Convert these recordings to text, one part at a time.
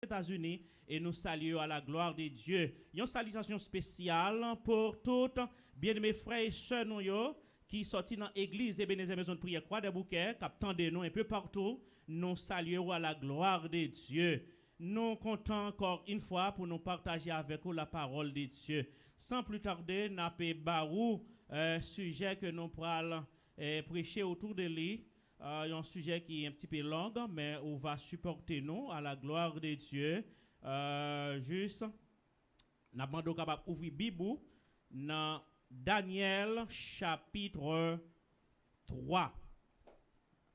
États-Unis et nous saluons à la gloire de Dieu. Une salutation spéciale pour toutes bien-aimés frères et sœurs qui sont dans l'église et Ebenezer Maison de Prière Croix des Bouquets, qui attendent nous un peu partout. Nous saluons à la gloire de Dieu. Nous comptons encore une fois pour nous partager avec vous la parole de Dieu. Sans plus tarder, nous avons un sujet que nous pourrons prêcher autour de lui. Un sujet qui est un petit peu long, mais on va supporter nous à la gloire de Dieu. Juste, nous avons capable d'ouvrir la Bible dans Daniel chapitre 3.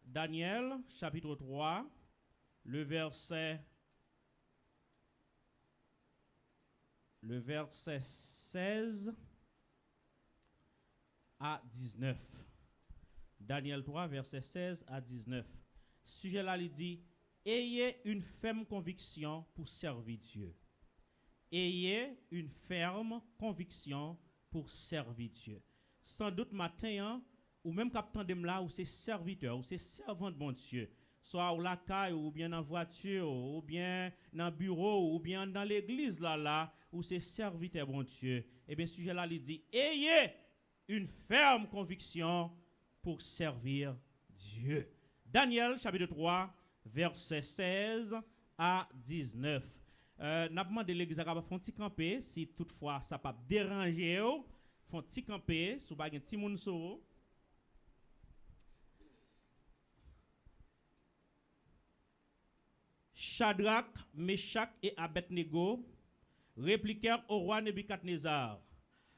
Daniel chapitre 3, le verset 16 à 19. Daniel 3, verset 16 à 19. Sujet là, il dit, ayez une ferme conviction pour servir Dieu. Ayez une ferme conviction pour servir Dieu. Sans doute matin, ou même captain de là, ou c'est serviteur, ou c'est servant de bon Dieu. Soit au la caille, ou bien dans la voiture, ou bien dans le bureau, ou bien dans l'église là, où c'est serviteur bon Dieu. Eh bien, sujet là, il dit, ayez une ferme conviction pour servir Dieu. Daniel, chapitre 3, verset 16 à 19. N'a demandé l'église à faire un petit camper, si toutefois ça pas déranger, font petit camper, sous baguen petit moun sou. Shadrach, Meshach et Abednego répliquèrent au roi Nebuchadnezzar,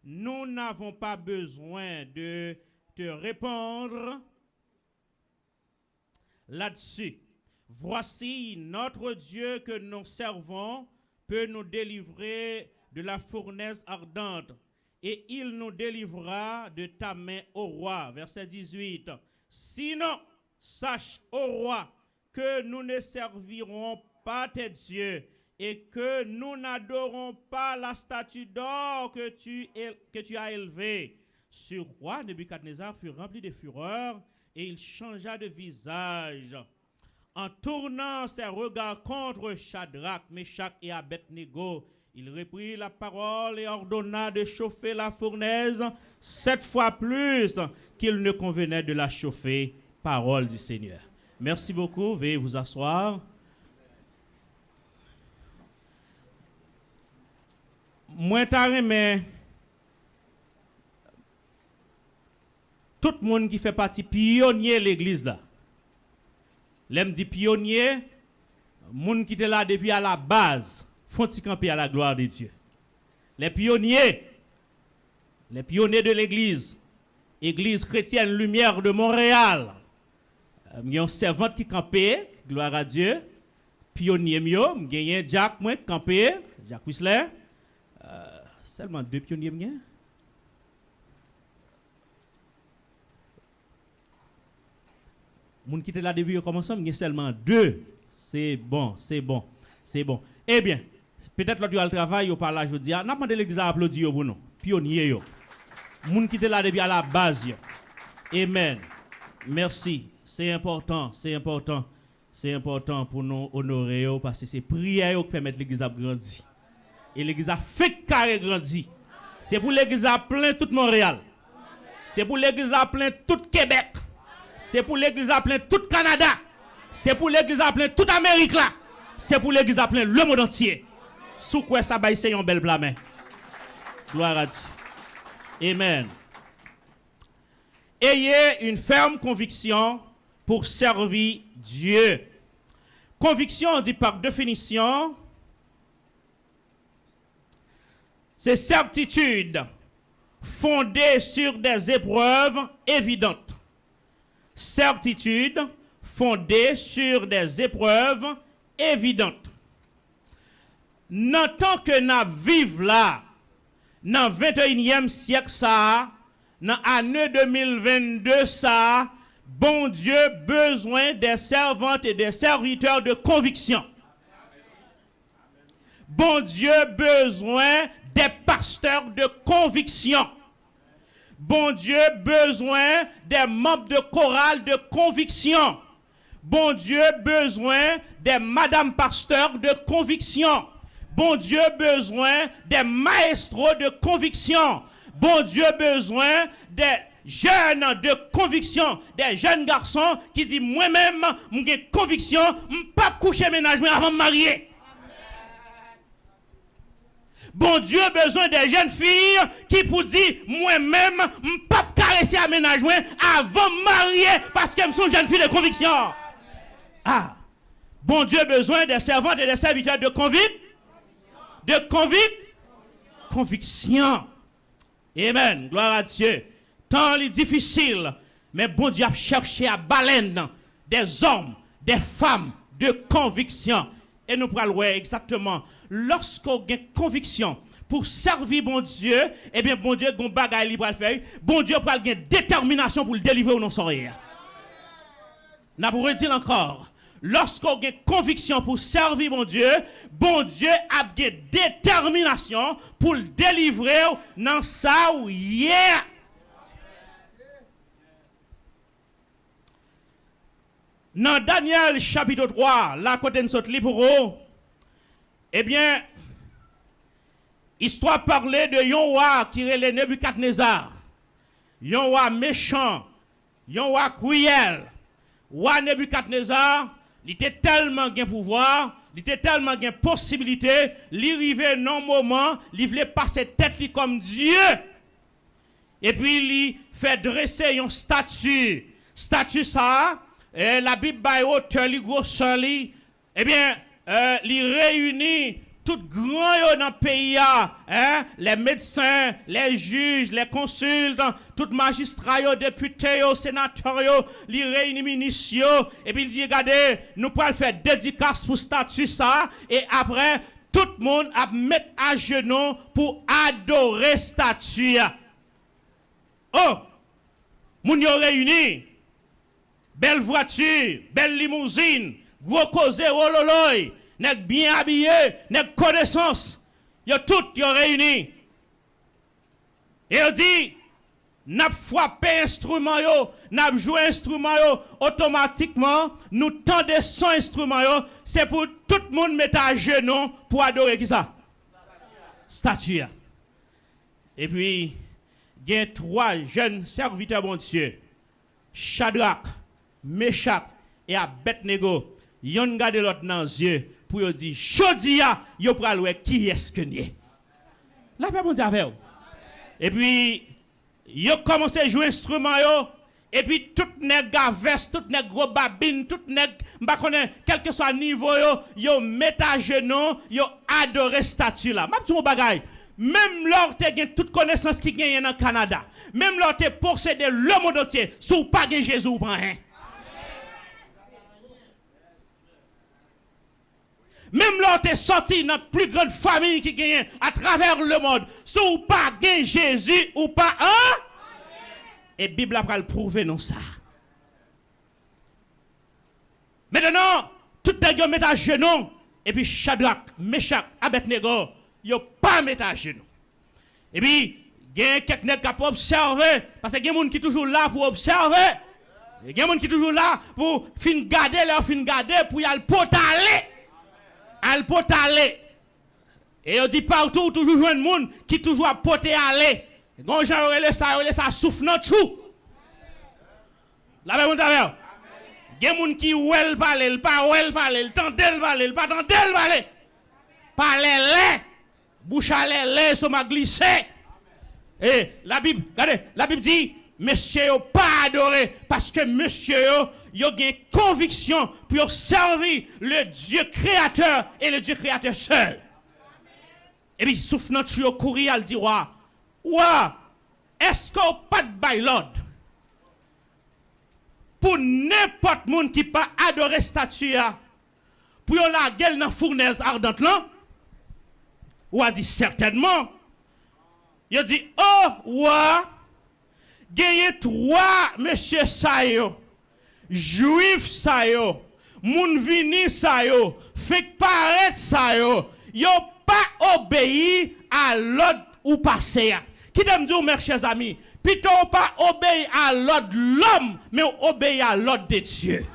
nous n'avons pas besoin de te répondre là-dessus. Voici notre Dieu que nous servons peut nous délivrer de la fournaise ardente et il nous délivrera de ta main au roi. Verset 18. Sinon, sache au roi que nous ne servirons pas tes dieux et que nous n'adorons pas la statue d'or que tu as élevée. Ce roi Nebuchadnezzar fut rempli de fureur et il changea de visage. En tournant ses regards contre Shadrach, Meshach et Abednego, il reprit la parole et ordonna de chauffer la fournaise 7 fois plus qu'il ne convenait de la chauffer. Parole du Seigneur. Merci beaucoup. Veuillez vous asseoir. Moi, mais tout le monde qui fait partie pionnier de l'église là. L'aime dit pionnier, monde qui était là depuis à la base, font-ils camper à la gloire de Dieu. Les pionniers de l'église, église chrétienne Lumière de Montréal. Il y a un servant qui campait, gloire à Dieu. Pionnier mio, il y a Jack moi campé, Jack Whistler. Seulement 2 pionniers m'y. Moun qui était là depuis au commencement, il y a seulement 2. C'est bon. Eh bien, peut-être l'autre le travail au par là je dis, n'a pas de l'église à applaudir pour nous. Pionnier yo. Moun qui était là depuis à la base yo. Amen. Merci. C'est important pour nous honorer parce que c'est prière qui permet l'église à grandir. Et l'église a fait carré grandi. C'est pour l'église à plein tout Montréal. C'est pour l'église à plein tout Québec. C'est pour l'église à plein tout Canada. C'est pour l'église à plein toute Amérique là. C'est pour l'église à plein le monde entier. Sous quoi ça baille c'est un bel blâme. Gloire à Dieu. Amen. Ayez une ferme conviction pour servir Dieu. Conviction, on dit par définition, c'est certitude fondée sur des épreuves évidentes. Certitude fondée sur des épreuves évidentes. Dans tant que nous vivons là, dans le 21e siècle, ça, dans l'année 2022, ça, bon Dieu, besoin des servantes et des serviteurs de conviction. Bon Dieu, besoin des pasteurs de conviction. Bon Dieu, besoin des membres de chorale de conviction. Bon Dieu besoin des madame pasteurs de conviction. Bon Dieu besoin des maestros de conviction. Bon Dieu besoin des jeunes de conviction, des jeunes garçons qui disent moi-même, j'ai conviction, je ne peux pas coucher ménage avant de me marier. Bon Dieu besoin des jeunes filles qui pour dire moi-même, je ne peux pas caresser aménagement avant de me marier parce que je suis une jeune fille de conviction. Ah, bon Dieu besoin des servantes et des serviteurs de conviction. Amen. Gloire à Dieu. Tant les difficile, mais bon Dieu a cherché à baleine des hommes, des femmes de conviction. Et nous pourrons voir exactement, lorsqu'on a conviction pour servir bon Dieu, eh bien bon Dieu a un bagage libre à faire. Bon Dieu pourra avoir détermination pour le délivrer ou non sans rien. N'a pas redire encore. Lorsqu'on a conviction pour servir mon Dieu a une détermination pour le délivrer dans ça ou hier. Dans Daniel chapitre 3, là côté de notre livre, eh bien, histoire parlait de yon roi qui est le Nebuchadnezzar. Yon roi méchant, yon roi cruel. Roi Nebuchadnezzar, il était tellement gain pouvoir, il était tellement gain possibilité, il arrivait non moment, il voulait passer tête comme Dieu. Et puis il fait dresser une statue. Statue ça, la Bible by auteur, li gros li, eh bien, il réunit tout grand dans le pays, les médecins, les juges, les consultants, tout magistrats, députés, sénateurs, les réunis ministres, et puis il dit, regardez, nous pouvons faire dédicace pour statut ça, et après, tout le monde a mettre à genoux pour adorer statue. Oh, moun yo réunis, belle voiture, belle limousine, gros causé, ololoy, nèg bien habillé, nèg connaissance, yo tout yo réunis. Et on dit, n'a frappé instrument yo, n'a joué instrument yo, automatiquement, nous tendez son instrument yo, c'est pour tout le monde mettre à genoux pour adorer qui ça? Statue. Et puis, il y a 3 jeunes serviteurs bon Dieu, Shadrach, Meshach et Abednego. Yon gade l'autre dans les yeux pour yo dire chodia yo pral wè qui est-ce que nie. La paix bon Dieu avec. Et puis yo commencé à jouer instrument yo et puis tout nèg veste, tout nèg gros babine, tout nèg m'pa connait quel que soit niveau yo met à genoux, yo adoré statue là. M'a dit mon bagay. Même lors te gen toute connaissance qui gagne dans Canada, même lors te posséder le monde entier, sous pas gen Jésus ou pas hein. Même là, tu es sorti dans la plus grande famille qui gagne à travers le monde. Si ou pas gagne Jésus ou pas, hein? Et la Bible va le prouver non ça. Maintenant, tout le monde met à genoux. Et puis Shadrach, Meshach, Abednego, ils ne pas mettre à genoux. Et puis, il y a quelqu'un qui peut observer. Parce que il y a des gens qui sont toujours là pour observer. Il y a des gens qui sont toujours là pour garder pour y aller potaler. Al pote aller. Et on dit partout toujours joindre monde qui toujours à pote aller. Gon gens relé ça souffle dans chou. La même monde avec. Gen monde qui ouel parler, il pas ouel parler, il tendel parler, il pas tendel parler. Parler lait, bouche à lait sur ma glissé. Et la Bible, regardez, la Bible dit monsieur yo pas adoré parce que monsieur yo a une conviction pour servir le Dieu créateur et le Dieu créateur seul. Et puis souffle notre yo courir al dit wa est-ce qu'on pas de bail l'ordre pour n'importe monde qui pas adorer statue pour la gueule dans fournaise ardente là? Ou a dit certainement. Il a dit oh gagne 3 monsieur Sayo, juif Sayo, moun vini Sayo, fait paraître Sayo, yo pas obéi à l'ordre ou passé. Qui t'aime dire mes chers amis, plutôt pas obéi à l'ordre de l'homme, mais obéi à l'ordre de Dieu.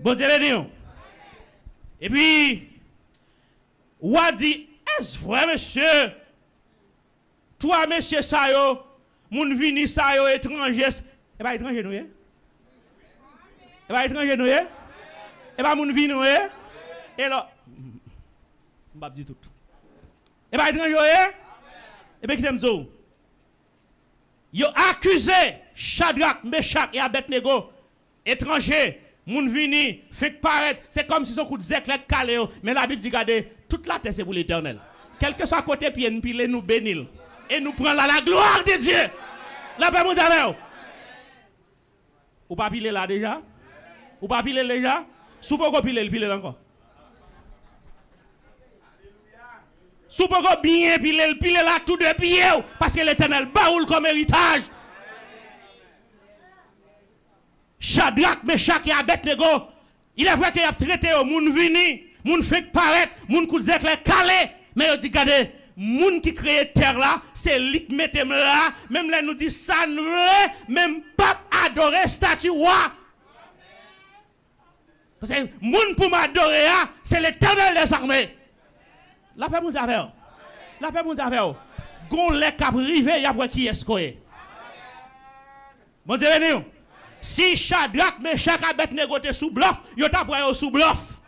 Bon Dieu béni. Et puis, ou a dit, est-ce vrai, monsieur? Toi, monsieur, ça yo, moun vini ça yo étranger. Et pas étranger, nous, et pas étranger, nous, et pas moun vini, nous, et là, je ne dis tout. Et pas étranger, et bien, qui t'aime ça? Yo accusé Shadrach, Meshach et Abednego, étrangers. Moun vini, fait paraître, c'est comme si son coup de zèque les calé, mais la Bible dit regardez, toute la terre c'est pour l'Éternel. Quel que soit côté pied, nous pile nous bénir et nous prend la gloire de Dieu. La paix mon avec. Ou pas piler là déjà? Ou pas piler déjà? Sous pourquoi piler encore? Sous pourquoi bien piler là tout de pied parce que l'Éternel baoule comme héritage. Shadrach, Meshach et Abednego, il est vrai qu'il a traité au moun vini, moun fait paraître, moun coup de zèk les calé, mais il dit regardez, moun qui crée terre là, c'est lui qui mette là, même là nous dit ça ne veut même pas adorer statue roi. Parce que moun pour m'adorer, c'est l'Éternel des armées. La paix mon affaire. La paix mon affaire. Gon les cap rivé, y a pour qui est-ce que bon Dieu béni. Si Shadrach, Meshach, Abednego te sous bluff, yo t'a pris sous bluff.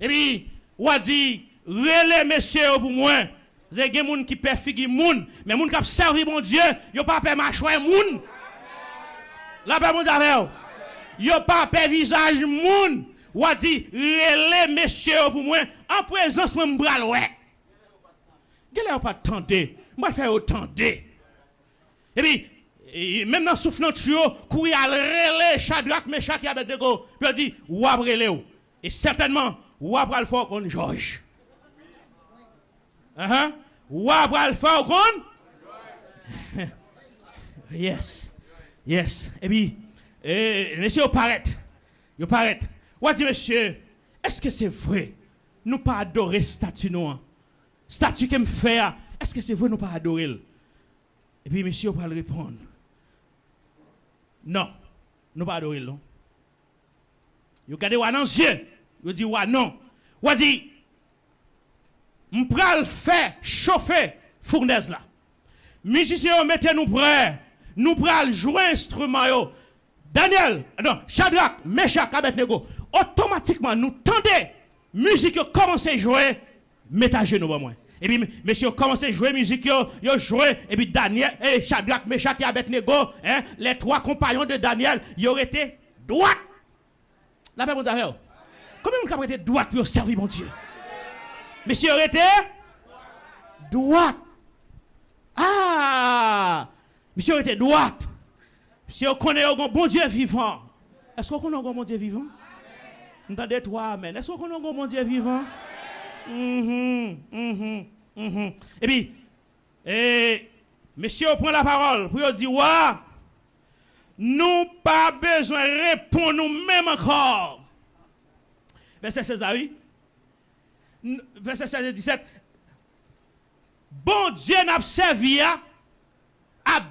Et puis, ou a dit, relais messieurs pour moi. Vous avez des gens qui peuvent figurer moun, mais moun qui a servi mon Dieu, yo pas peur mâchoire moun. La paix mon affaire. Yo pas peur visage moun. Ou a dit, relais messieurs pour moi, en présence de mon bras ouais. Gélé pas tendé, moi faire tendé. Et puis, et même dans soufflant tuyau, courir à relais Shadrach, Meshach et Abednego, puis il dit ou après relais et certainement ou après le fort qu'on Georges. Ou après le fort qu'on yes. Yes. Et puis monsieur paraît. Yo paraît. Ou dit monsieur, est-ce que c'est vrai nous pas adorer statue noire? Statue qui me fait, est-ce que c'est vrai nous pas adorer? Et puis monsieur va le répondre. Non, nous pas adorer non. Vous regardez wa dans les yeux, vous dit wa non. Vous dit m'pral faire chauffer fournaise là. Musiciens mettez nous prêts. Nous pral jouer instrument yo. Daniel, non, Shadrach, Meshach, Abednego, automatiquement nous tendez musique commence à jouer, mettez à genoux moi. Et puis, monsieur, commencé à jouer musique, yo joué, et puis Daniel, Shadrach, Meshach et Abednego, hein, les trois compagnons de Daniel, ils auraient été droits. La paix, mon affaire. Combien de gens ont été droits pour servir mon Dieu? Monsieur, aurait été droits. Ah! Monsieur, aurait été droits. Monsieur, on connaît un bon Dieu vivant. Est-ce qu'on connaît un bon Dieu vivant? Entendez toi, amen. Est-ce qu'on connaît un bon Dieu vivant? Et puis, monsieur prend la parole pour dire, ouais, nous pas besoin de répondre nous-mêmes encore. Verset 16, oui. Verset 16 et 17. Bon Dieu n'a servi à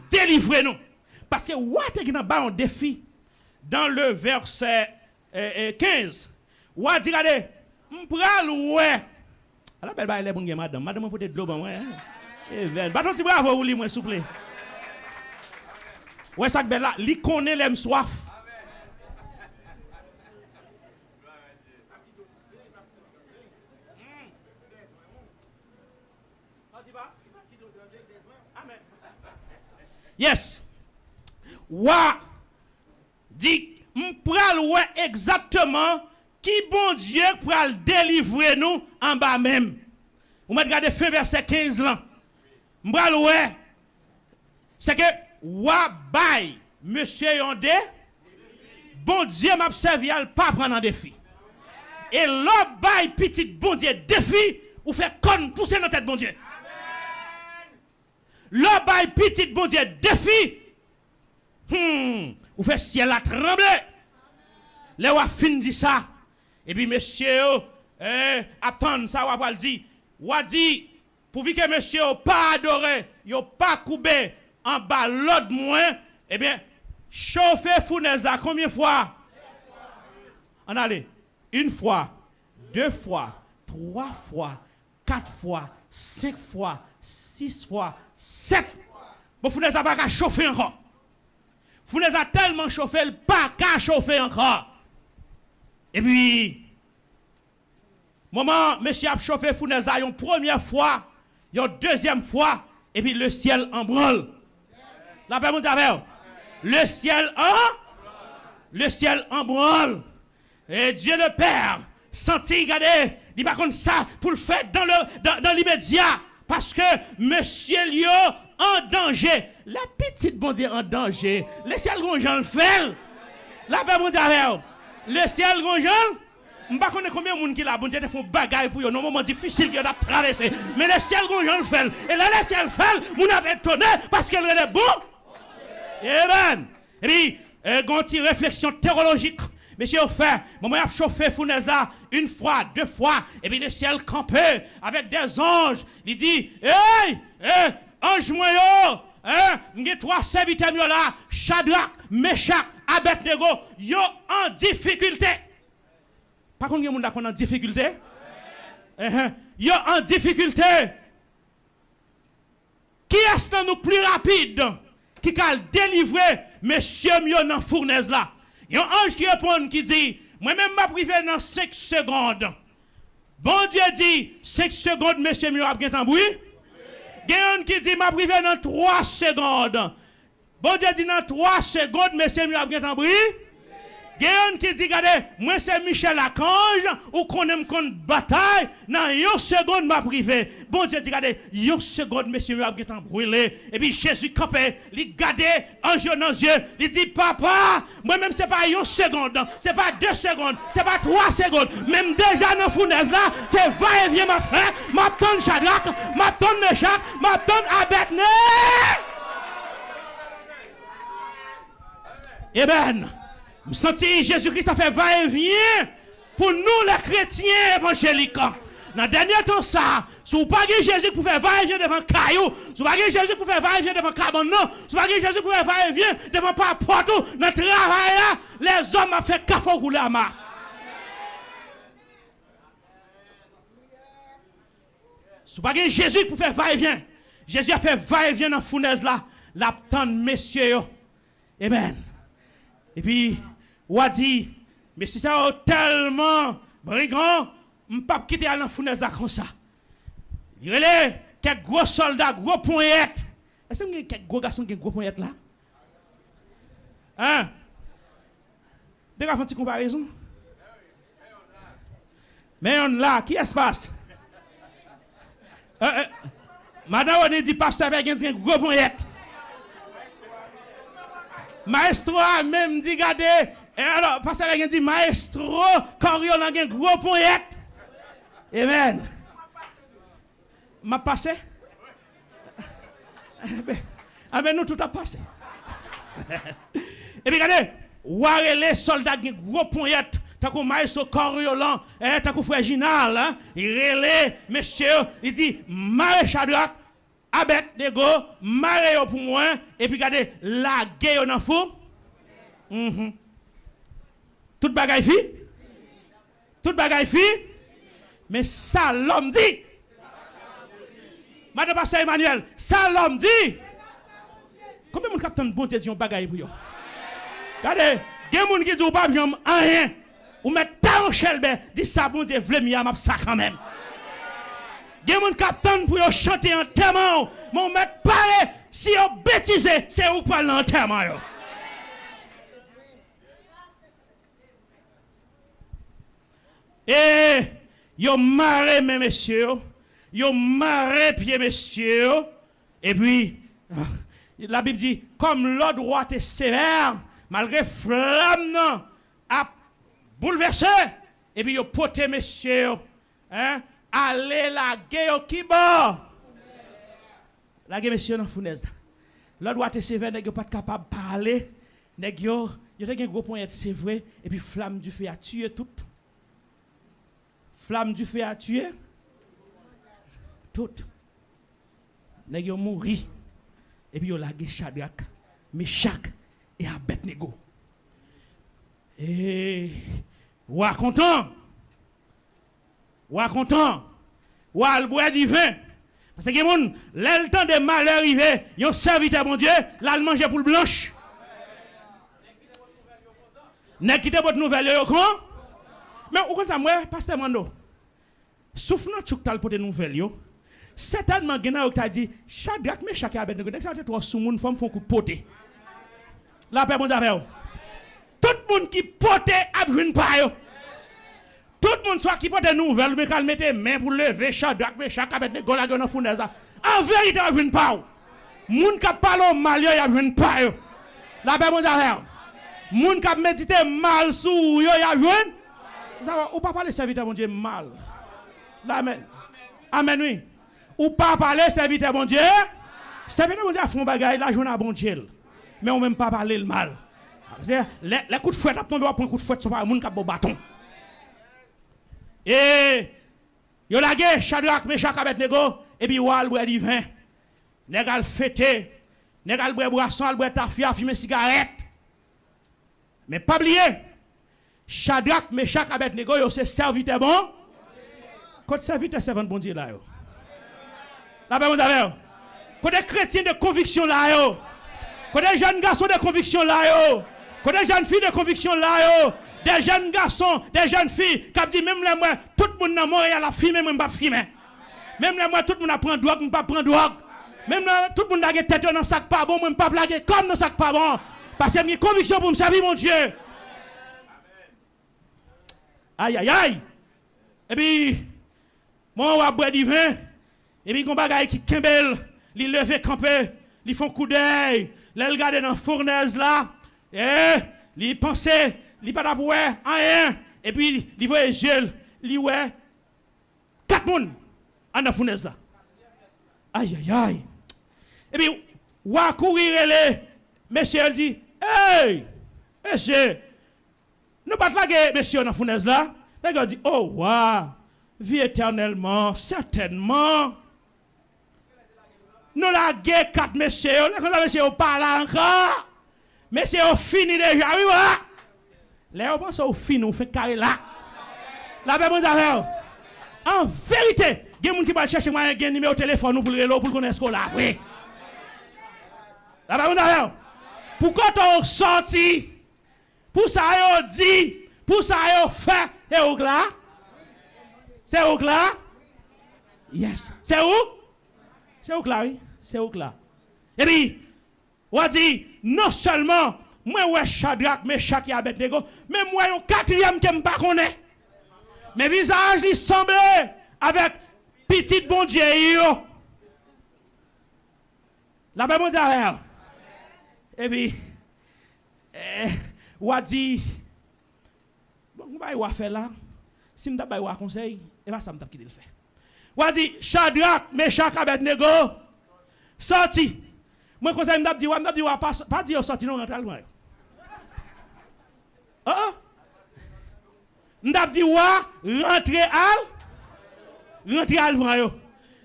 délivrer nous. Parce que, ouais, qui n'a pas un défi. Dans le verset 15, ouais, dit, regardez, m'pral ouais. Alors, belle baille, les bons madame. Madame, peut-être de l'eau, moi. Bâton, tu bravo, vous, moi, s'il vous plaît. Ouais, ça, belle là, li connaît l'aime soif. Yes. Wa dit, m'pral ouais exactement qui bon Dieu pral délivrer nous en bas même. Vous me regardez fin verset 15 là. M'pral ouais. C'est que wa bay monsieur Yondé bon Dieu m'a servi à pas prendre un défi. Et l'autre bay petit bon Dieu défi ou fait conne pousser dans tête bon Dieu. L'autre bay petit bon Dieu défi. Ou fait ciel à trembler. Les wa fin dit ça. Et puis monsieur attend ça wa dit. Wa dit pour que monsieur pas adoré, yo pas coupé en bas l'autre moins, eh bien chauffer fournaise à combien fois? On allait. Une fois, deux fois, trois fois, quatre fois, cinq fois, six fois, sept. Bon, vous n'avez pas qu'à chauffer encore. Vous n'avez tellement chauffé, pas qu'à chauffer encore. Et puis, moment, monsieur a chauffé Founeza une première fois, une deuxième fois, et puis le ciel en branle. La paix, mon Dieu, le ciel en branle. Et Dieu le Père, senti, regardez, il va comme ça pour le faire dans l'immédiat. Parce que monsieur Lio en danger. La petite bon Dieu en danger. Le ciel gonjan le fait. La paix, mon Dieu, le ciel gonjan. Je ne sais pas combien de gens qui bon Dieu font bagaille pour eux, dans un moment difficile qu'ils ont traversé. Mais le ciel gonjan le fait. Et là, le ciel fait, vous avez étonné parce qu'elle est bon. Amen. Et puis, une réflexion théologique. Monsieur, fait, moi, j'ai chauffé Founeza une fois, deux fois, et puis le ciel campé avec des anges. Il dit, hey, ange moyen, j'ai trois serviteurs là, Shadrach, Meshach, Abednego, yo en difficulté. Par contre, il y a des gens qui sont en difficulté. Yo en difficulté. Qui est-ce nous plus rapide qui a délivré monsieur mieux dans fournaise là? Il y a un ange qui répond qui dit, moi-même m'a privé dans 5 secondes. Bon Dieu dit, 5 secondes, monsieur mieux a bien tambouille. Il y a un qui dit, m'a privé dans 3 secondes. Bon Dieu dit, dans 3 secondes, monsieur mieux a bien tambouille. Il y a un qui dit, regardez, moi c'est Michel Lacange, ou qu'on aime qu'on bataille, dans 1 seconde m'a privé. Bon Dieu dit, regardez, 1 seconde, monsieur m'a brûlé. Et puis Jésus campé, il regarde, ange dans les yeux, il dit, papa, moi-même c'est pas 1 seconde, c'est pas 2 secondes, c'est pas 3 secondes, même déjà dans la fournaise là, c'est va-et-vient ma frère, m'a tonne Shadrach, m'a tonne Meshach, m'a tonne Abednego. Eh ben, je sens Jésus-Christ a fait va-et-vient pour nous les chrétiens évangéliques. Dans le dernier temps, ça, si vous n'avez pas Jésus pour faire va-et-vient devant Caillou, si vous n'avez pas Jésus pour faire va-et-vient devant Cabanon, si vous n'avez pas Jésus pour faire va-et-vient devant Papotou, dans le travail là, les hommes ont fait café rouler à main. Si vous n'avez pas Jésus pour faire va-et-vient, Jésus a fait va-et-vient dans la fournaise là, la tante messieurs. Amen. Et puis, ou a dit, mais si ça a tellement brigand, je ne peux pas quitter la fournaise comme ça. Il y a quelques gros soldats, gros poignettes. Est-ce qu'il y a quelques gros garçons qui ont gros poignettes là? Hein? Vous avez fait une petite comparaison? Mais on là, qui est-ce passe? Madame, on dit, pasteur avec un gros poignettes. Maestro a même dit, regardez, et alors, pasteur a dit, maestro, Coriol a un gros poignet. Amen. M'a passé? Ah ben nous tout a passé. Et puis regardez, ouare les soldats qui ont gros poignet, tant que maestro Coriolan, tant que frère Ginal, il relève, monsieur, il dit, maréchal Shadrach, Abednego, Mario pour moi, et puis regardez, la guerre dans fou. Toute bagaille fi? Toute bagaille fi? Mais ça l'homme dit. Madame Pasteur Emmanuel, ça l'homme dit. Combien de capitaine bon Dieu dit un bagaille pour vous? Regardez, il y a des gens qui disent pas rien. Ou mettre ta chelbe, dit ça bon Dieu, vle mi m'a ça quand même. Il y a des capitaine pour chanter en terme, mais on met parler, si on bêtise, c'est où parler en terme. Et yo marre mes messieurs, yo marre pieds messieurs, et puis la Bible dit comme l'ordre roi est sévère, malgré flamme a bouleversé, et puis yo poté messieurs, hein, allez la guerre qui bat. La guerre messieurs dans fournaise. L'ordre roi est sévère, n'est pas capable de parler, nèg yo a un gros point c'est vrai, et puis flamme du feu a tué tout. Flamme du feu a tué tout. Nèg yo mouri. Et puis yo lagé Shadrach, Meshach et Abednego. Et Roi content. Roi content. Roi le bois du vin. Parce que moun, le temps de malheur arrivé, yon serviteur bon Dieu, là le manger pour le blanche. N'est quitte votre nouvelle yo comment? Mais ou comme ça moi pasteur Mando. Souffle nan chouk tal pote nouvelle yo. Certainement gena ou t'a dit Shadrach Meshach et Abednego dès que ça trop sou moun femme font coup pote. La paix bon avec. Tout monde qui pote a joine pa yo. Tout le monde soit qui porte des nouvelles, mais qu'elle mette main pour lever Shadrach Meshach et Abednego la dans fournaise. En vérité a joine pa yo. Moun qui parle mal yo a joine pa yo. La paix bon avec. Moun k'ap médite mal sou yo ya joine. Ça va ou pas parler serviteur bon Dieu mal. Amen. Amen oui. Ou pas parler serviteur bon Dieu. Serviteur bon Dieu font bagaille la joine à bon Dieu. Mais on même pas parler le mal. C'est les coups de fouet a tomber prend coup de fouet sur pas moun k'ap bon bâton. Et yo la guerre Shadrach Meshach Abednego et puis wal boire du vin. Négal fêter, négal boire boisson, boire tafia, fumer cigarette. Mais pas oublier, Shadrach, Meshach, Abednego, c'est serviteur bon. Quand serviteur servant bon Dieu là yo. La paix vous avez. Quand des chrétiens de conviction là yo. Quand des jeunes garçons de conviction là yo. Quand des jeunes filles de conviction là yo. Des jeunes garçons, des jeunes filles qui disent même les moi tout le monde dans Montréal a filmé même pas filmé. Même les moi tout le monde a prend drogue, même pas prend drogue. Même tout le monde a tête dans sac pas bon, même pas blaguer comme dans sac pas bon. Parce que j'ai une conviction pour me servir, mon Dieu. Aïe, aïe, aïe. Et puis, moi, on va boire du vin. Et puis, il y a des bagages qui kembel, ils lèvent camper, ils font coup d'œil, ils regardent dans la fournaise là. Et ils pensent, ils pas d'abord rien. Et puis, ils voient les yeux, ils voient 4 personnes dans la fournaise là. Aïe, aïe, aïe. Et puis, on va courir les. Monsieur, il dit, hey, monsieur, nous pas laguer monsieur dans la fournaise là. Les gars dit, oh, waouh, vie éternellement, certainement. Nous laguer 4 messieurs, les messieurs parlent encore. Messieurs, fini déjà, oui, voilà. Les gens pensent au fini, on fait carré là. La paix, bon affaire. En vérité, il y a des gens qui vont chercher moi un numéro de téléphone pour le connaître ce qu'on a fait. La paix, bon affaire. Pourquoi tu sorti? Pour ça, tu dit, pour ça, tu fait, c'est où là? C'est où là? Yes. C'est où? C'est où là, oui? C'est où là? Et puis, on dit, non seulement, moi, ouais, Shadrach, Meshach et Abednego, mais moi, un quatrième qui ne me pas connaît. Mes visages, ils semblaient avec petit bon Dieu. La paix, bon Dieu. Et puis, on a dit, bon, on va faire là. Si je vais conseil, et bien ça me quitter le faire. On a dit, Shadrach, Meshach, Abednego, sorti. Moi, conseil, je me dit, pas dire sorti, non, rentre loin. Ah, je me dit, rentrer à loin.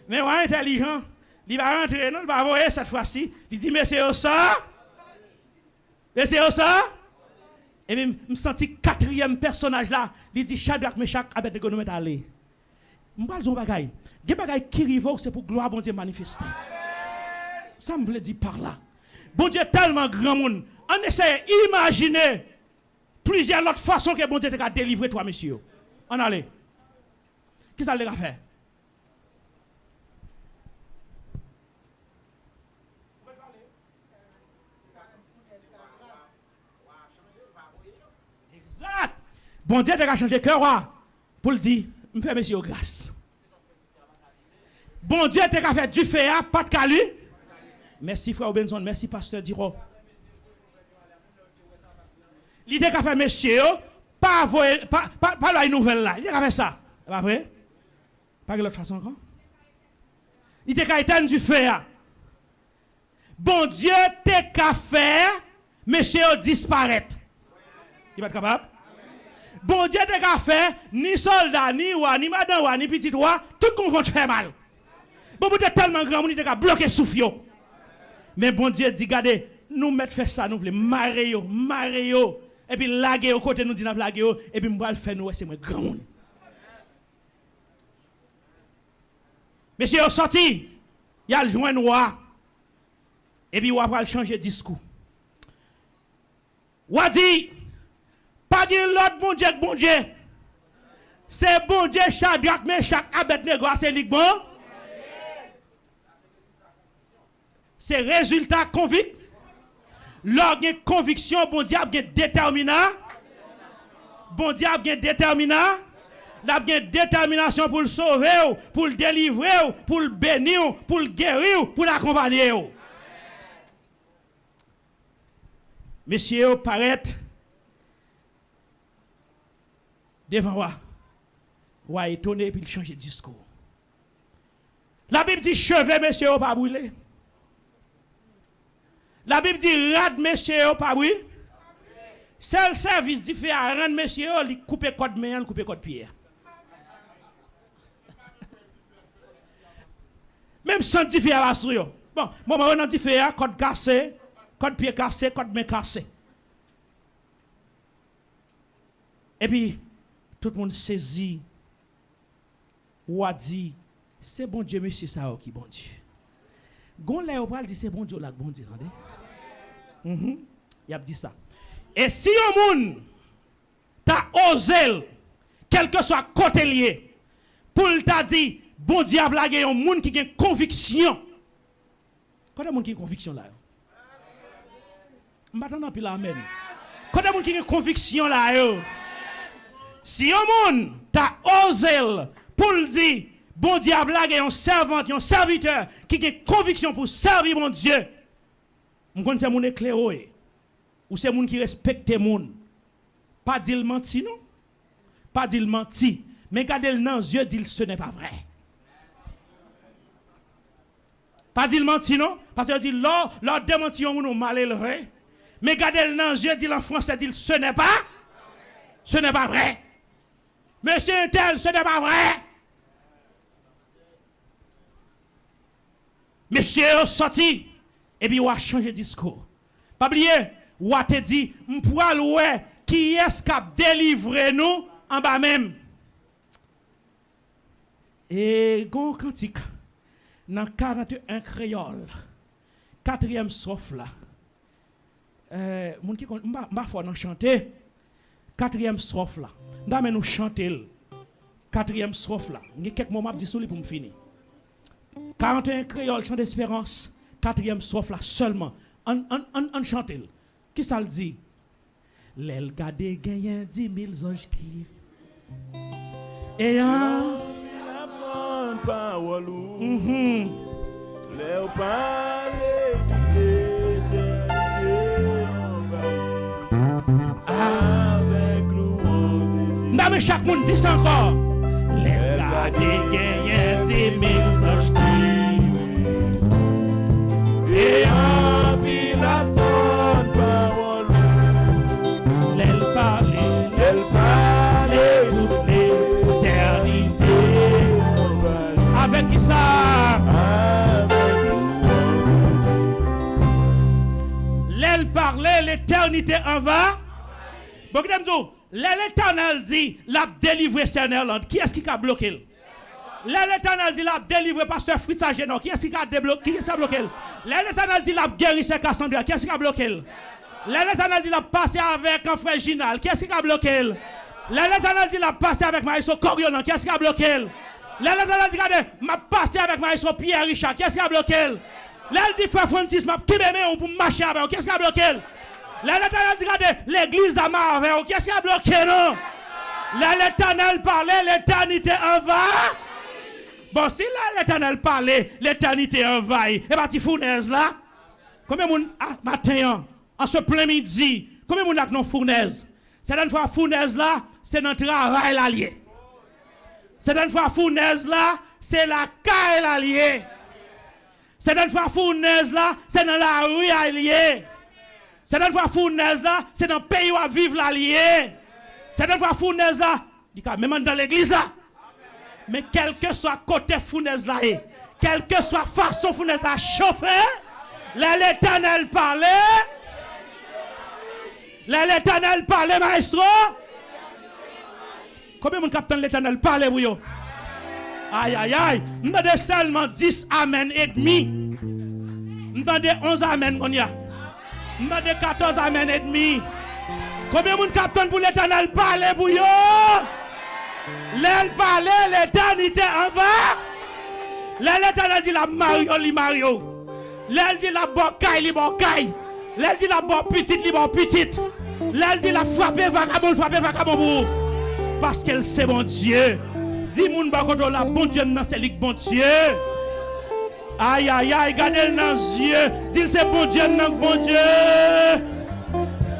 Mais on est intelligent, il va rentrer, non, il va voir cette fois-ci. Il dit, mais c'est ça. Et c'est ça. Et puis, je me senti quatrième personnage là. Il dit Shadrach, Meshach, Abednego nous met aller. Je parle de bagaille. Des bagailles qui arrivent, c'est pour gloire bon Dieu manifester. Ça me veut dire par là. Bon Dieu tellement grand monde. On essaie d'imaginer plusieurs autres façons que bon Dieu t'a délivré toi, monsieur. On allait. Qu'est-ce que ça a fait? Exact. Bon Dieu t'a changé cœur pour le dire, me fait monsieur grâce. Bon Dieu t'a fait du feu, pas de calu. Merci frère Benson, merci pasteur Diro. L'idée qu'a fait monsieur, pas la nouvelle là. Il a fait ça. Pas vrai? Pas de l'autre façon encore. L'idée qu'a éteindre du feu. Bon Dieu t'a fait monsieur disparaître. Il va être capable? Bon Dieu t'a fait ni soldat, ni roi, ni madame, ni petit roi, tout le monde fait mal. Bon Dieu tellement grand, il t'a bloqué souffle. Mais bon Dieu dit, regardez, nous mettons fait ça, nous voulons marrer. et puis laguer au côté nous dit n'a laguer et puis m'va le faire nous c'est moi grand monde. Monsieur est sorti, il a le joint noir et puis on va changer discours. On dit pas de l'autre bon Dieu. C'est bon Dieu Shadrach Meshach Abednego c'est lui bon. C'est résultat convict. Lorsqu'il y a conviction, bon diable a détermination. Bon diable a détermination. La détermination pour le sauver, pour le délivrer, pour le bénir, pour le guérir, pour l'accompagner. Monsieur paraît devant moi. Ouais, étonné puis il change de discours. La Bible dit cheveux monsieur pas brûler. La Bible dit rad monsieur pas brûler. C'est le service dit fait à rendre monsieur il couper code main, il couper code pied. Même sans diffère la sur. Bon, moi on dit fait code cassé, code pied cassé, code main cassé. Et puis tout le monde saisit ou a dit c'est bon Dieu monsieur ça qui bon Dieu. Gon là on parle dit c'est bon Dieu là bon Dieu attendez. Il a dit ça. Et si un monde t'a osé quel que soit côté lié pour t'a dit bon diable là il y a un monde qui a conviction. Quand un monde qui a conviction là. M'attendant puis amen. Quand un monde qui a conviction là yo. Si un monde t'a osé pour le dire bon diable là il y a un servant, un serviteur qui a conviction pour servir mon Dieu. On connaît c'est mon éclairé. Ou c'est moun qui respecte moun. Pas dire menti non. Pas dire menti, mais garder le dans yeux dit ce n'est pas vrai. Pas dire menti non parce que dit l'or démenti on nous mal élevé. Mais garder le dans yeux dit en français dit ce n'est pas vrai. Monsieur tel ce n'est pas vrai. Monsieur sorti et puis on a changé de discours. Pas oublier, ou a te dit, m'poua louer qui est-ce qui a délivré nous en bas même. Et gon cantique dans 41 créole, 4e strophe là. Moun qui m'a faut nous chanter 4e strophe là. Ndame nous chanter 4e strophe là. Il y a quelques moments dit sous lui pour me finir. 41 créole chant d'espérance, 4e strophe là seulement. On chante. Qui ça le dit? L'el gade gagne 10 000 anges qui. Et un. La parole. L'el parle avec louange. Non, chaque monde dit ça encore. L'el gade gagne 10 000 anges qui. Et un pilote parole. Elle parlait toute l'éternité. Avec qui ça? Elle parlait l'éternité en va. Bon, l'Éternel dit, l'a délivré Sénéland. Qui est-ce qui a bloqué? L'Éternel dit l'a délivré pasteur Fritz Agénor. Qui est-ce qui a débloqué? Qui est-ce qui a bloqué? L'Éternel dit l'a guéri ses Cassandra. Qui est-ce qui a bloqué? L'Éternel dit l'a passé avec un frère Ginal. Qui est-ce qui a bloqué? L'Éternel dit l'a passé avec Maïso Coriolan. Qui est-ce qui a bloqué? L'Éternel dit regardez, m'a passé avec Maïso Pierre Richard. Qui est-ce qui a bloqué? L'Éternel dit frère Francis m'a kibémé pour marcher avec. Qui est-ce qui a bloqué? L'Éternel dit regardez, l'église a marre avec. Qui est-ce qui a bloqué non? L'Éternel parlait, l'éternité en va. Bon, si là l'Éternel parlait, l'éternité envahit. Et bah, tu fournaise là. Combien de monde matin, en ce plein midi, combien de monde a non fournaise? C'est une fois fournaise là, c'est notre travail l'allié. C'est une fois fournaise là, c'est la caille l'allié. C'est une fois fournaise là, c'est dans la rue allié. C'est une fois fournaise là, c'est dans le pays où vivre l'allié. C'est une fois fournaise là, même dans l'église là. Mais quel que soit côté fournaise là, quelle que soit façon fournaise là chauffer, l'Éternel parlait, L'Éternel parle, maestro. Combien de capitaine l'Éternel parle pour vous? Aïe, aïe, aïe. Nous avons seulement 10 amen et demi. Nous avons 11 amen. Nous avons 14 amen et demi. Combien de capitaine pour l'Éternel parle pour vous? L'elle parle, l'éternité en va. L'Éternel dit la Mario, li Mario. L'elle dit la bocaille, li bocaille. L'elle dit la bon petite, li bon petite. L'elle dit la frapper vagabond. Parce qu'elle c'est bon Dieu. Dis moun bakoto la bon Dieu nan c'est lik bon Dieu. Aïe aïe aïe, gardez le dans les yeux. Dis c'est bon Dieu nan bon Dieu.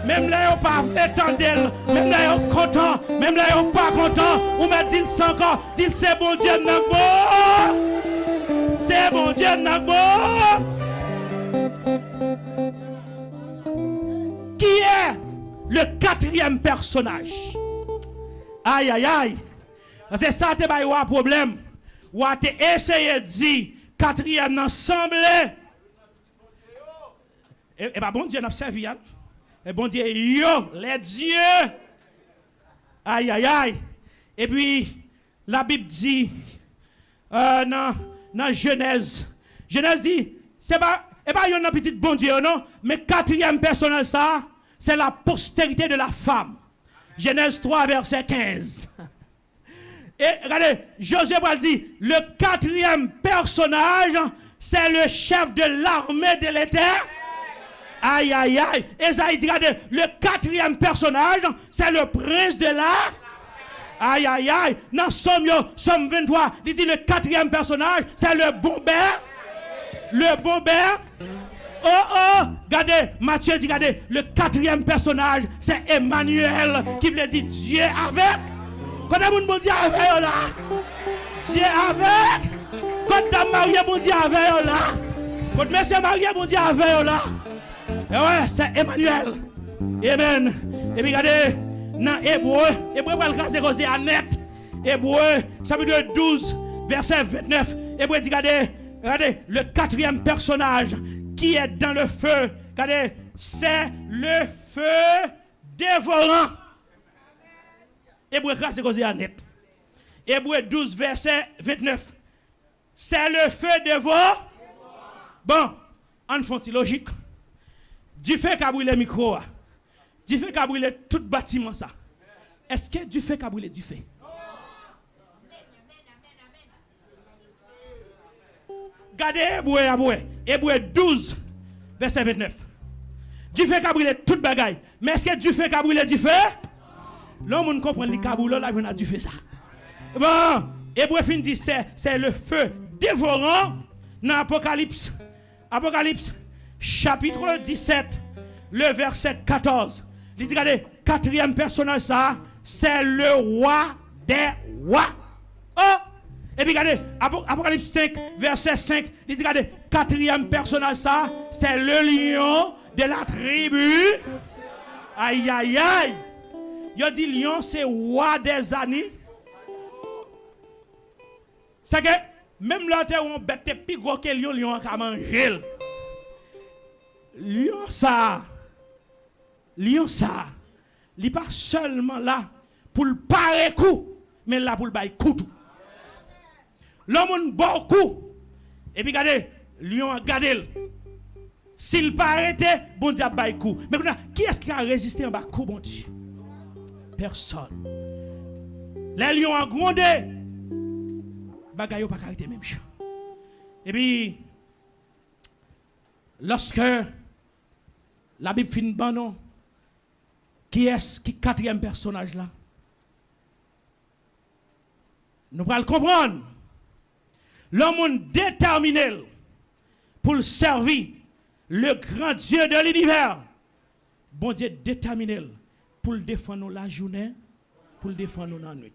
Même là, ils pas attendent, même là, ils content, même là, ils pas content. Ou me dit encore, dit c'est bon Dieu nan bon. C'est bon Dieu nan bon. Qui est le quatrième personnage? Aïe aïe aïe. C'est ça te bail un problème. Ou a te essayé de dire quatrième ensemble. Et bah bon Dieu n'a servi. Et bon Dieu, yo, les dieux. Aïe, aïe, aïe. Et puis, la Bible dit, dans Genèse dit, c'est pas un petit bon Dieu, non, mais quatrième personnage, ça, c'est la postérité de la femme. Genèse 3, verset 15. Et regardez, Josué dit, le quatrième personnage, c'est le chef de l'armée de l'Éternel. Aïe, aïe, aïe. Esaïe dit, regardez, le quatrième personnage, c'est le prince de la. Aïe, aïe, aïe. Dans Somme 23, il dit le quatrième personnage, c'est le bombeur. Le bombeur. Oh, regardez, Matthieu dit, regardez, le quatrième personnage, c'est Emmanuel, qui veut dire Dieu avec. Quand on dit Dieu avec, là. Dieu avec. Quand dame mariée, bon Dieu avec, là. Quand monsieur marié, bon Dieu avec, là. Et ouais, c'est Emmanuel. Amen. Et puis regardez, dans Hébreu va le casser cause à net. Hébreu, chapitre 12, verset 29. Hébreu dit, regardez, le quatrième personnage qui est dans le feu. Regardez, c'est le feu dévorant. Hébreu casser cause à net. Hébreu 12, verset 29. C'est le feu dévorant. Bon, en font logique. Du fait qu'a brûlé le micro, du fait qu'a brûlé tout bâtiment ça. Est-ce que du fait qu'a brûlé du fait? Regardez Hébreu 12, verset 29. Du fait qu'a brûlé toute bagaille. Mais est-ce que du fait qu'a brûlé du fait? L'homme comprend le caboulo là, on a du fait ça. Bon, Hébreu fin dit c'est le feu dévorant dans Apocalypse. Apocalypse chapitre 17, le verset 14. Il dit, regardez, quatrième personnage, ça, c'est le roi des rois. Oh! Et puis, regardez, Apocalypse 5, verset 5. Il dit, regardez, quatrième personnage, ça, c'est le lion de la tribu. Aïe, aïe, aïe. Il dit, lion, c'est roi des années. C'est que, même là, on bête plus gros que lion a mangé. Lion ça, il n'est pas seulement là pour le parer coup, mais là pour le bailler coup tout. L'homme bon coup, et puis regardez, lion a gardé. S'il pas arrêté, bon Dieu a bailler coup. Mais qui est-ce qui a résisté en bas coup, bon Dieu? Personne. Les lions ont grondé, bagaille pas arrêté même champ. Et puis, lorsque la Bible finit ban non. Qui est-ce qui quatrième personnage là? Nous allons comprendre. L'homme déterminé pour servir le grand Dieu de l'univers. Bon Dieu déterminé pour le défendre la journée, pour le défendre la nuit.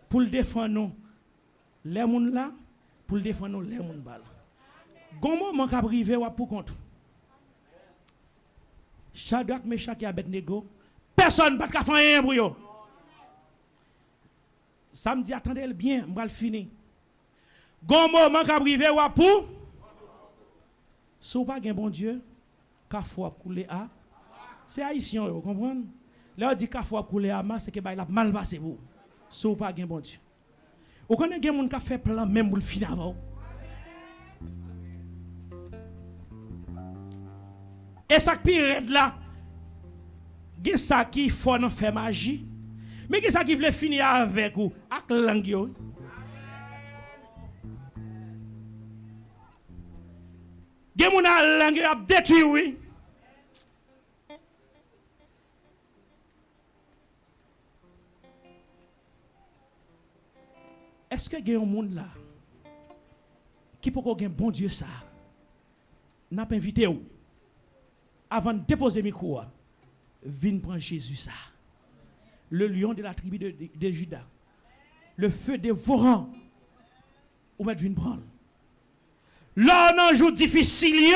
Pour le défendre les gens là, pour le défendre les gens là. Comment mon cap privé ou pour compte? Shadrach, Meshach et Abednego, personne ne peut faire rien pour eux. Ça me dit, attendez bien, je vais le finir. Gon moment qu'a privé ou pour? Si vous pas un bon Dieu, qu'a foi couler à? C'est haïtien, vous comprenez? Là, on dit qu'à fois couler à masse, c'est que il a mal passé vous. Sauf pas bien bon Dieu. Vous connaissez des gens qui fait plan même pour le finir avant. Et ça qui est là, il y a ça qui faut non faire magie. Mais il y a ça qui veut finir avec vous, avec langue yo. Il y a mon langue a détruit oui. Est-ce que il y a un monde là qui peut avoir un bon Dieu ça? N'a pas invité ou avant de déposer le micro, viens prendre Jésus ça. Le lion de la tribu de Judas. Le feu dévorant. Ou mettre viens prendre. Là, un jour difficile,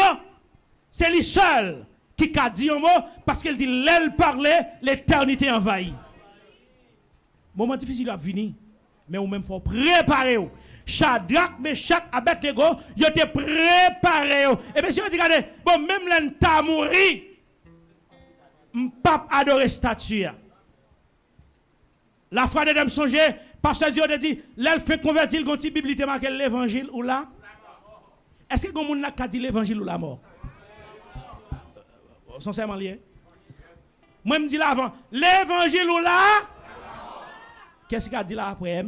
c'est lui seul qui a dit un mot parce qu'il dit l'aile parlait, l'éternité envahie. Moment difficile à venir, mais ou même faut préparer. Shadrach, Meshach, Abednego, ils étaient préparés. Et bien si on dit regardez, bon même l'en mouru, m'pap adorer statue. La foi de dame songer parce que Dieu a dit l'elle fait convertir le gonti biblité marqué l'évangile ou là. Est-ce que vous avez dit l'évangile ou la mort? Sincèrement lié. Moi, je me dis là avant, l'évangile ou la? Qu'est-ce qu'il a dit là après?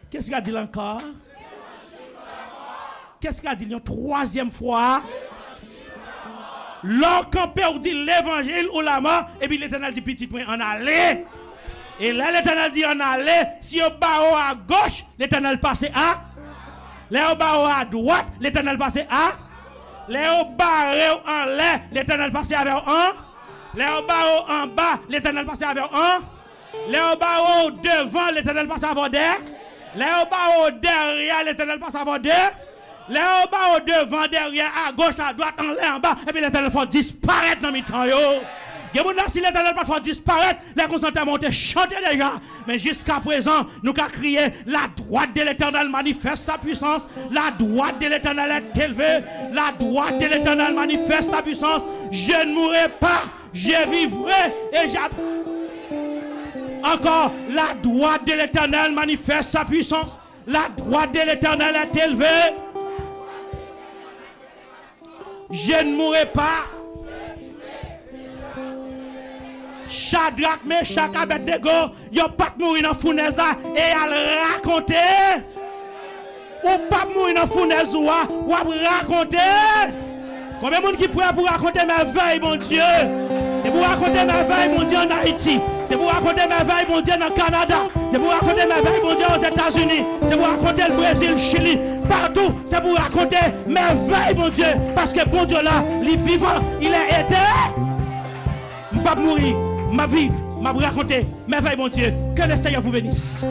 Qu'est-ce qu'il a dit là encore? Qu'est-ce qu'il a dit une troisième fois? Lorsqu'on peut dire l'évangile ou la mort, et puis l'Éternel dit petit point en aller. Et là, l'Éternel dit en aller. Si on bat à gauche, l'Éternel passe à. Là, on bat à droite, l'Éternel passe à. Là, on bat en l'air, l'Éternel passe avec un. Là, on bat en bas, l'Éternel passe avec un. Là, on bat devant, l'Éternel passe avec deux. Là, on bat derrière, l'Éternel passe avec deux. Là, on bat devant, derrière, à gauche, à droite, en l'air, en bas. Et puis l'Éternel faut disparaître dans mes temps. Si l'Éternel pas faut disparaître, les consentements montent chanter déjà. Mais jusqu'à présent, nous avons crié la droite de l'Éternel manifeste sa puissance. La droite de l'Éternel est élevée. La droite de l'Éternel manifeste sa puissance. Je ne mourrai pas, je vivrai et encore, la droite de l'Éternel manifeste sa puissance. La droite de l'Éternel est élevée. Je ne mourrai pas. Shadrach, Meshach, Abednego, yo pas mourir dans fournaise là et al raconter. Ou pas mourir dans fournaise ou raconter. Combien de monde qui pourrait pour raconter merveille, mon Dieu? C'est pour raconter merveille, mon Dieu, en Haïti. C'est pour raconter merveille, mon Dieu, dans le Canada. C'est pour raconter merveille, mon Dieu, aux États-Unis. C'est pour raconter le Brésil, le Chili, partout. C'est pour raconter merveille, mon Dieu. Parce que bon Dieu là, il est vivant, il est été. Je ne vais pas mourir, je vais vivre, je vais raconter merveille, mon Dieu. Que le Seigneur vous bénisse.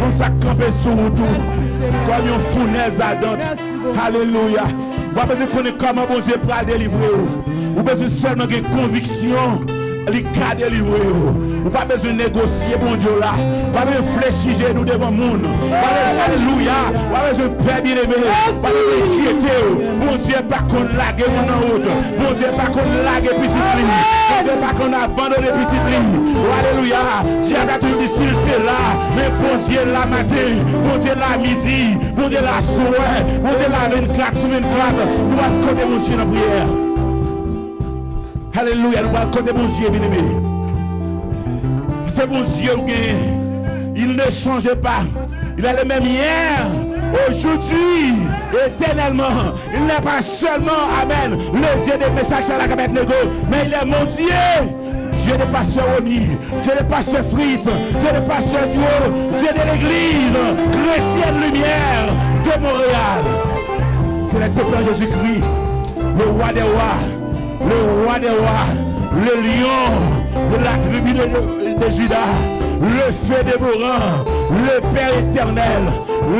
comme ça camper sur tout, comme une fournaise ardente. Alléluia. Vous n'avez pas besoin de connaître comment bon Dieu peut délivrer. Vous avez besoin seulement de conviction. Il a délivré. Vous pas besoin de négocier, bon Dieu là. Pas besoin de fléchir nous devant le monde. Alléluia. Pas besoin de perdre bien aimé. Pas besoin d'inquiéter. Bon Dieu pas qu'on lague mon en route. Bon Dieu pas qu'on lague petite ligne. Bon Dieu pas qu'on abandonne petite ligne. Alléluia. Dieu a tout dit s'il était là. Mais bon Dieu là matin. Bon Dieu là midi. Bon Dieu là soir. Bon Dieu là 24 sur 24. Nous allons compter mon Dieu dans la prière. Alléluia, nous allons compter mon Dieu, bien-aimé. C'est mon Dieu qui il ne change pas. Il est le même hier, aujourd'hui, éternellement. Il n'est pas seulement, amen, le Dieu de Meshach, Shadrach, Abednego, mais il est mon Dieu. Dieu de pasteur Oni, Dieu de pasteur Fritz, Dieu de pasteur Dio, Dieu de l'église, chrétienne lumière de Montréal. C'est le Seigneur Jésus-Christ, le roi des rois. Le roi des rois, le lion de la tribu de Judas, le feu dévorant, le Père éternel,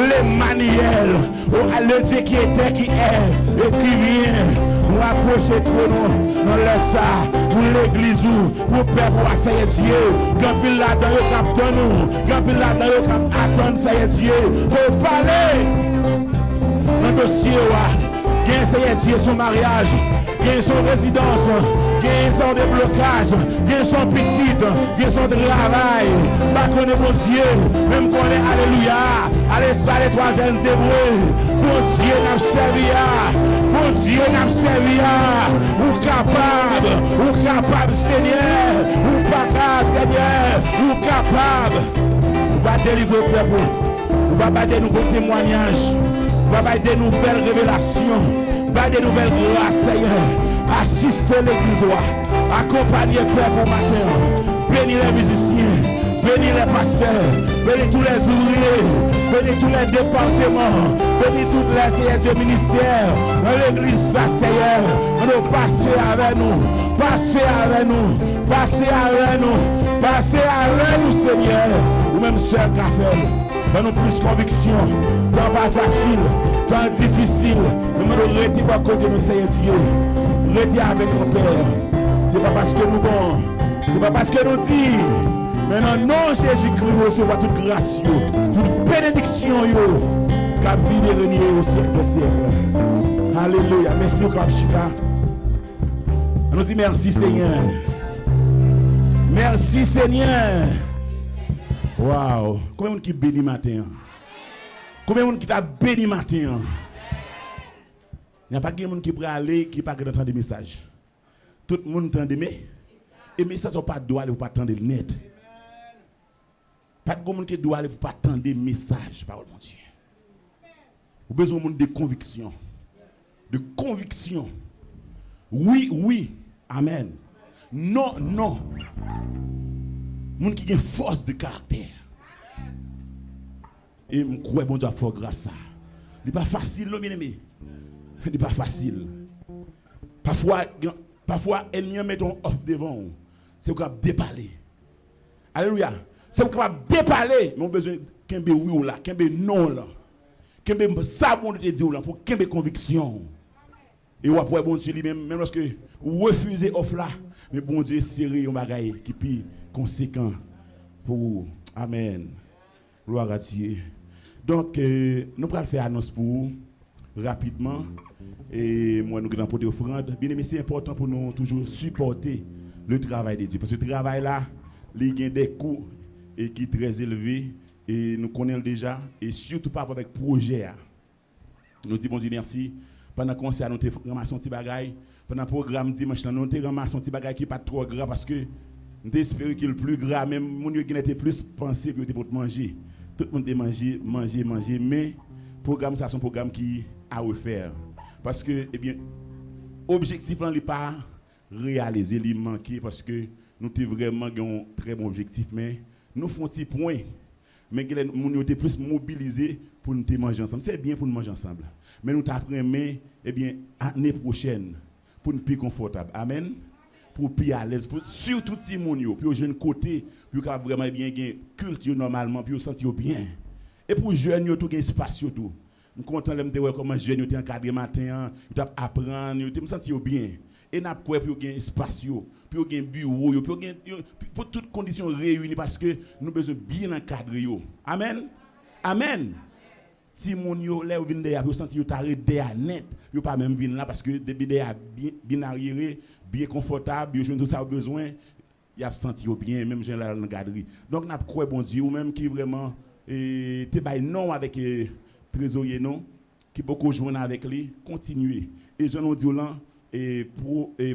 l'Emmanuel, le Dieu qui était, qui est et qui vient. Nous approcher trop dans le ça, pour l'église ou pour Père pour essayer Dieu. Quand il l'a dans le cap de nous, quand il l'a dans le cap attendre ça y est Dieu, pour parler dans le dossier, qui essaye Dieu son mariage. Qui son résidence, qui son déblocage, qui son petite, qui son travail. Pas qu'on est bon Dieu, même qu'on est alléluia, à l'espace des trois jeunes hébreux. Bon Dieu n'a servi à, bon Dieu n'a servi à, ou capable Seigneur, ou pas capable Seigneur, ou capable. On va délivrer le peuple, on va battre de nouveaux témoignages, on va battre de nouvelles révélations. Des nouvelles grâces, Seigneur. Assistez l'église, accompagnez le peuple au matin. Bénis les musiciens, bénis les pasteurs, bénis tous les ouvriers, bénis tous les départements, bénis toutes les ministères. Dans l'église, ça, Seigneur, nous passez avec nous, passez avec nous, passez avec nous, passez avec nous, Seigneur. Ou même seul café, donne-nous plus conviction, temps pas facile. Temps difficile, nous nous retirons à côté de nous, Seigneur Dieu. Retirez avec mon Père. Ce n'est pas parce que nous bons, ce n'est pas parce que nous disons. Mais dans le nom de Jésus-Christ, nous recevons toute grâce, toute bénédiction, qui vie de renier au siècle des siècles. Alléluia. Merci au Kapchita. On nous dit merci Seigneur. Merci Seigneur. Waouh. Combien de monde qui bénit matin? Combien de monde qui t'a béni matin? Il n'y a pas de monde qui peut aller qui n'a pas entendre des messages. Tout le monde entend des messages. Et les messages ne sont pas droits pour pas attendre le net. Pas de monde qui doit aller pour pas attendre des messages, parole mon Dieu. Vous avez besoin de conviction. De conviction. Oui, oui. Amen. Non, non. Monde qui a une force de caractère. Et je crois que bon Dieu a fait grâce à ça. Ce n'est pas facile, non, bien aimé. Ce n'est pas facile. Parfois, ennemi met ton off devant. C'est pour déparler. Alléluia. C'est pour déparler. Mais on a besoin de oui là, de non là. De ça, bon Dieu te dit là, pour de conviction. Et on après bon Dieu lui-même, même lorsque vous refusez off là, mais bon Dieu est sérieux, un bagaille qui est plus conséquent pour vous. Amen. Gloire à Dieu. Donc, nous allons faire annonce pour vous rapidement. Et moi, nous allons porter offrande. Bien aimé, c'est important pour nous toujours supporter le travail de Dieu. Parce que ce travail-là, il y a des coûts et qui sont très élevés. Et nous connaissons déjà. Et surtout pas avec le projet. Nous disons bon Dieu merci. Pendant le concert, nous avons ramassé un petit bagage. Pendant le programme dimanche, nous avons ramassé un petit bagage qui n'est pas trop gras parce que nous espérons qu'il est le plus gras. Même les gens qui étaient plus pensés pour manger. Tout le monde manger, mais le programme, c'est un programme qui a refaire. Parce que, eh bien, l'objectif n'est pas réalisé, il manque parce que nous avons vraiment un très bon objectif, mais nous faisons un petit point. Mais nous sommes plus mobilisés pour nous manger ensemble. C'est bien pour nous manger ensemble. Mais nous t'apprenons, eh bien, l'année prochaine, pour nous plus confortable. Amen. Pour plus à l'aise, surtout les gens, puis au jeune côté, puis vraiment bien culture normalement, puis au sentir bien. Et pour jeunes, yo tout gain espace yo tout. Je suis content de voir comment jeunes yo encadré matin, yo apprendre, yo me senti bien. Et n'a quoi pour gain espace yo, pour gain bureau yo, pour toutes conditions réunies parce que nous besoin bien encadrer yo. Amen. Amen. Si mon yo là vinn de yo senti yo t'arrêté à net, yo pas même vinn là parce que depuis de bien arriéré, bien confortable, yo joindre tout ça besoin, y a senti yo bien même j'ai là dans garderie. Donc n'a quoi bon Dieu ou même qui vraiment te bail non avec trésorier non qui beaucoup joindre avec lui, continuer. Et j'en dis là et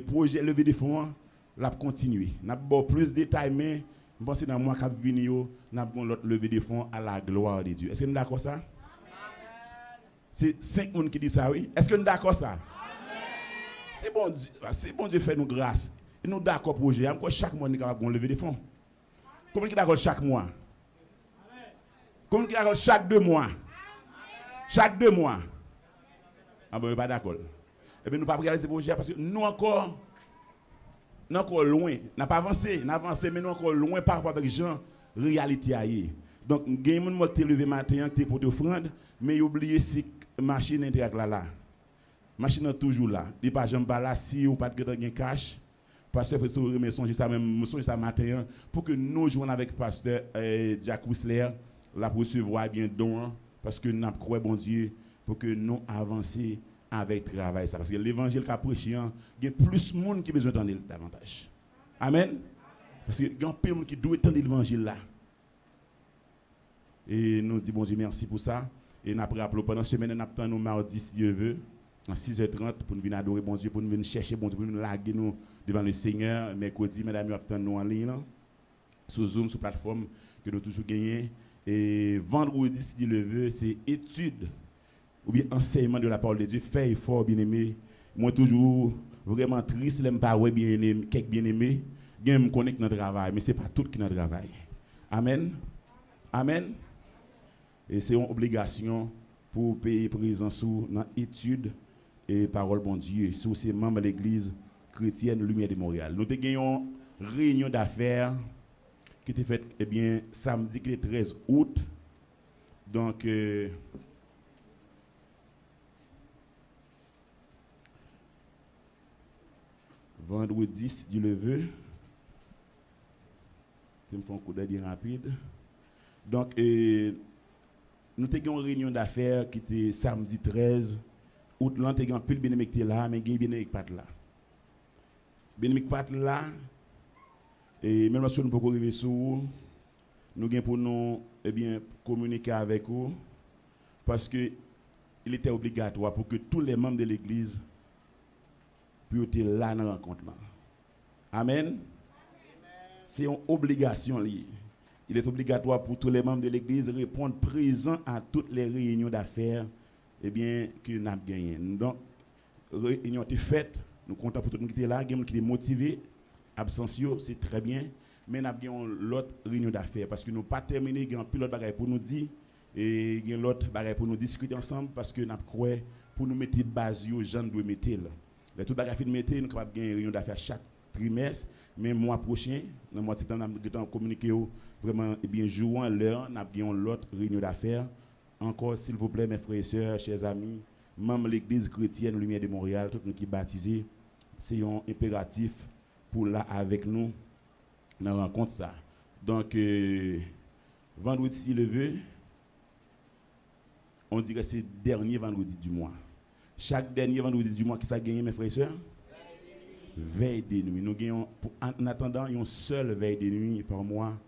projet lever des fonds la continuer. N'a pas plus de détails mais je pense dans mois qui venir yo n'a bon l'autre lever des fonds à la gloire de Dieu. Est-ce que nous d'accord ça? C'est 5 personnes qui disent ça, oui. Est-ce que nous d'accord ça? Amen. C'est bon Dieu fait nous grâce. Et nous d'accord projet. Encore chaque mois nous capable lever des fonds. Comment qui d'accord chaque mois? Comment qui d'accord chaque 2 mois? Chaque 2 mois. Ah bon, pas d'accord. Et bien nous pas regarder ce projet parce que nous encore loin, n'a pas avancé, mais nous encore loin par rapport avec gens réalité aille. Donc gagne moun moi te lever matin qui pour offrande mais oublier si machine interact là. Machine est toujours là. Il pas jamais pas là si ou pas de gain cash. Pasteur faut songer ça même songer ça matin pour que nous jouons avec pasteur Jack Whistler la recevoir bien don parce que nous croit bon Dieu pour que nous avancer avec travail ça parce que l'évangile qu'a prêché il y a plus monde qui besoin d'entendre davantage. Amen. Parce que il y a plein de monde qui doit entendre l'évangile là. Et nous disons bon Dieu merci pour ça et nous rappelons pendant semaine nous attendons mardi si Dieu veut à 6h30 pour nous venir adorer bon Dieu pour nous venir chercher bon Dieu pour nous laguer nous devant le Seigneur mercredi mesdames nous attendons nous en ligne là, sur Zoom sur plateforme que nous toujours gagné et vendredi si Dieu veut c'est étude ou bien enseignement de la parole de Dieu fait effort bien-aimé moi toujours vraiment triste l'aime pas ouais bien-aimé quelques bien-aimé gain me connecte dans le travail mais c'est pas tout qui dans le travail. Amen. Amen. Et c'est une obligation pour payer présence sous dans étude et parole bon Dieu sous ces membres de l'église chrétienne Lumière de Montréal. Nous avons une réunion d'affaires qui était faite samedi le 13 août. Donc vendredi si Dieu le veut. Je me fais un coup d'œil rapide. Donc nous avons une réunion d'affaires qui était samedi 13 août. Nous avons un pile Bénémique là, mais il y a Bénémique pas là. Bénémique pas là. Et même si nous ne pouvons pas arriver sur vous, nous avons pour nous communiquer avec vous parce que il était obligatoire pour que tous les membres de l'église puissent être là dans la rencontre là. Amen. C'est une obligation liée. Il est obligatoire pour tous les membres de l'église de répondre présent à toutes les réunions d'affaires que nous avons gagnées. Donc, réunion est faite, nous comptons pour tout le monde qui est là, qui est motivé, absentio, c'est très bien, mais nous avons l'autre réunion d'affaires parce que nous n'avons pas terminé, il y a un pilote bagaille pour nous dire, et il y a l'autre bagaille pour nous discuter ensemble parce que nous avons pour nous mettre base, les gens doivent mettre. Les tout bagaille nous sommes capables de gagner une réunion d'affaires chaque trimestre, mais mois prochain, dans le mois de septembre, nous avons communiqué vraiment jouant l'heure, nous avons l'autre réunion d'affaires. Encore, s'il vous plaît, mes frères et sœurs, chers amis, membres de l'église chrétienne Lumière de Montréal, tous nous qui baptisés, c'est un impératif pour là avec nous dans la rencontre ça. Donc, vendredi si le veut, on dirait que c'est le dernier vendredi du mois. Chaque dernier vendredi du mois, qui ça gagne, mes frères et sœurs? Veille de nuit. Nous gagnons, en attendant, une seule veille de nuit par mois.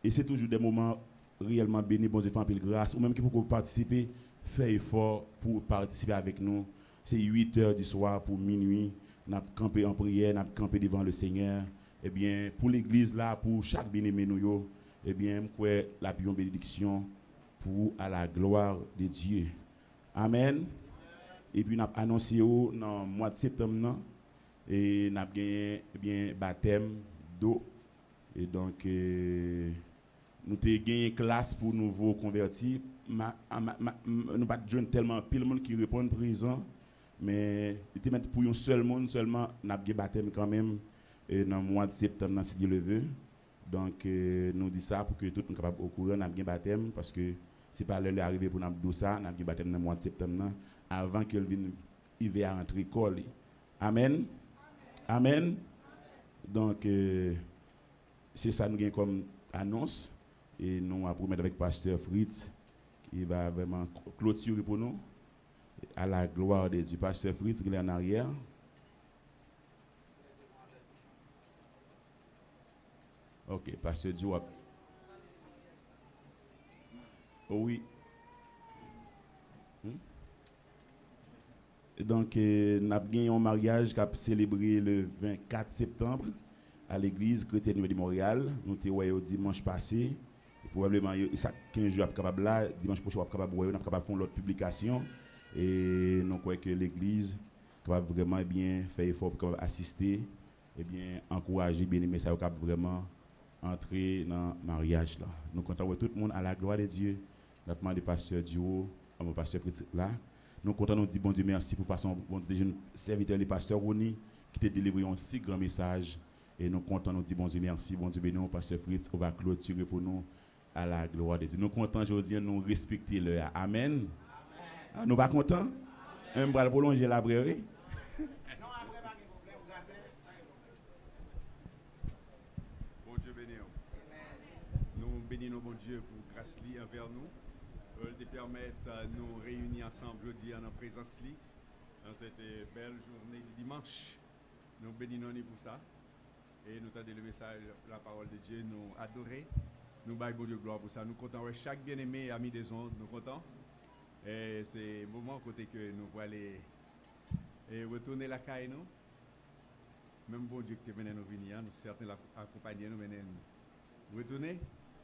Et c'est toujours des moments réellement bénis, bon Dieu, fait un peu de grâce. Ou même qui pour participer, fait effort pour participer avec nous. C'est 8h du soir pour minuit. Nous avons campé en prière, nous avons campé devant le Seigneur. Eh bien, pour l'église là, pour chaque bien-aimé, eh bien, la bénédiction pour à la gloire de Dieu. Amen. Et puis, nous avons annoncé dans le mois de septembre, et nous avons gagné baptême d'eau. Et donc, nous avons gagné une classe pour nouveaux convertis. Nous n'avons pas tellement pile de monde qui répond présent. Mais pour un seul monde, seulement, nous avons gagné baptême quand même dans le mois de septembre, si Dieu le veut. Donc, nous disons ça pour que tout le monde soit capable au courant, nous avons gagné baptême parce que C'est pas l'heure d'arriver pour nous dire ça, nous avons baptême dans le mois de septembre avant que il vienne à entrer l'école. Amen. Amen. Donc c'est ça nous avons comme annonce et nous allons promettre avec pasteur Fritz, il va vraiment clôturer pour nous à la gloire de Dieu. Pasteur Fritz, il est en arrière. Ok, pasteur Diop. Oh oui. Donc, nous avons gagné un mariage qui a célébré le 24 septembre à l'église chrétienne de Montréal. Nous avons été dimanche passé. Et probablement, ça 15 jours capable là, dimanche prochain, on capable faire l'autre publication. Et nous croyons que l'église va vraiment bien faire effort pour assister et bien encourager, bien aimer ça, vraiment entrer dans le mariage là. Nous comptons tout le monde à la gloire de Dieu. Nous demandons pasteur Dio, mon pasteur Fritz là. Nous comptons nous dire bon Dieu merci pour façon bon Dieu jeune serviteur le pasteur Roni qui t'a délivré un si grand message et nous comptons nous dire bon Dieu merci bon Dieu béni pasteur Fritz on va clôturer pour nous à la gloire de Dieu. Nous comptons aujourd'hui nous respecter le amen. Ah, nous pas contents? On va prolonger la brève. Bon Dieu béni. Nous bénissons bon Dieu pour grâce li envers nous. De permettre de nous réunir ensemble jeudi en présence li dans cette belle journée du dimanche. Nous bénissons pour ça. Et nous tendons le message, la parole de Dieu, nous adorer. Nous baillons bon Dieu gloire pour ça. Nous comptons chaque bien-aimé, ami des ondes, nous comptons. Et c'est le moment côté que nous voulons aller retourner la caille nous. Même bon Dieu qui te venu nous venir, nous certains l'accompagner, nous venir retourner.